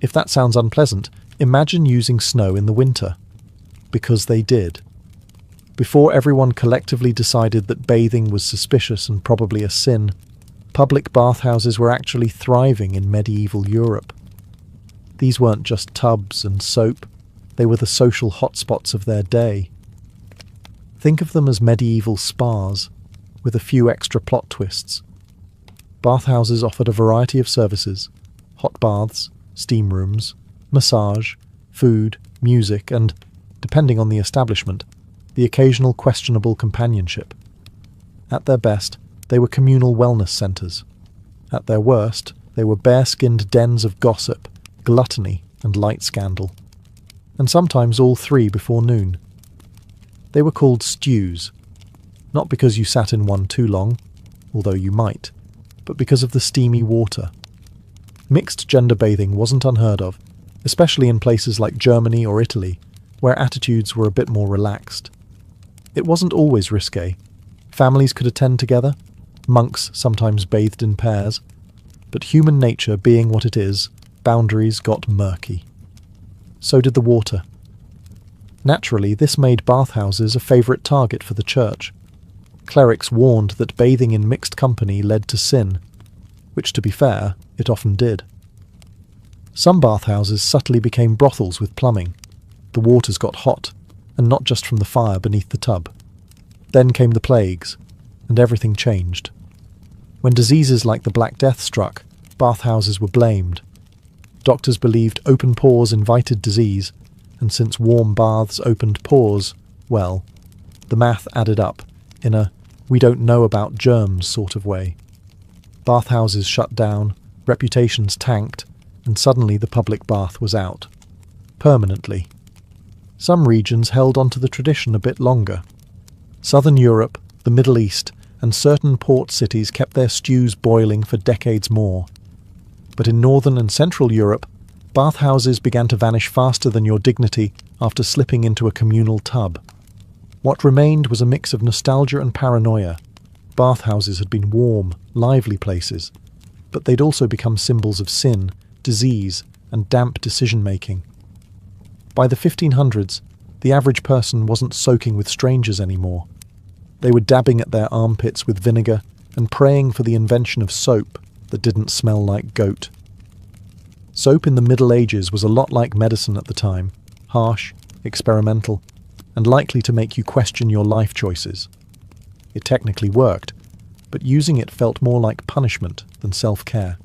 If that sounds unpleasant, imagine using snow in the winter. Because they did. Before everyone collectively decided that bathing was suspicious and probably a sin, public bathhouses were actually thriving in medieval Europe. These weren't just tubs and soap, they were the social hotspots of their day. Think of them as medieval spas, with a few extra plot twists. Bathhouses offered a variety of services: hot baths, steam rooms, massage, food, music, and, depending on the establishment, the occasional questionable companionship. At their best, they were communal wellness centres. At their worst, they were bare-skinned dens of gossip, gluttony, and light scandal. And sometimes all three before noon. They were called stews, not because you sat in one too long, although you might, but because of the steamy water. Mixed gender bathing wasn't unheard of, especially in places like Germany or Italy, where attitudes were a bit more relaxed. It wasn't always risque. Families could attend together, monks sometimes bathed in pairs, but human nature being what it is, boundaries got murky. So did the water. Naturally, this made bathhouses a favourite target for the church. Clerics warned that bathing in mixed company led to sin, which, to be fair, it often did. Some bathhouses subtly became brothels with plumbing. The waters got hot, and not just from the fire beneath the tub. Then came the plagues, and everything changed. When diseases like the Black Death struck, bathhouses were blamed. Doctors believed open pores invited disease, and since warm baths opened pores, well, the math added up in a we don't know about germs sort of way. Bathhouses shut down, reputations tanked, and suddenly the public bath was out. Permanently. Some regions held onto the tradition a bit longer. Southern Europe, the Middle East, and certain port cities kept their stews boiling for decades more. But in Northern and Central Europe, bathhouses began to vanish faster than your dignity after slipping into a communal tub. What remained was a mix of nostalgia and paranoia. Bathhouses had been warm, lively places, but they'd also become symbols of sin, disease, and damp decision-making. By the 1500s, the average person wasn't soaking with strangers anymore. They were dabbing at their armpits with vinegar and praying for the invention of soap that didn't smell like goat. Soap in the Middle Ages was a lot like medicine at the time, harsh, experimental, and likely to make you question your life choices. It technically worked, but using it felt more like punishment than self-care.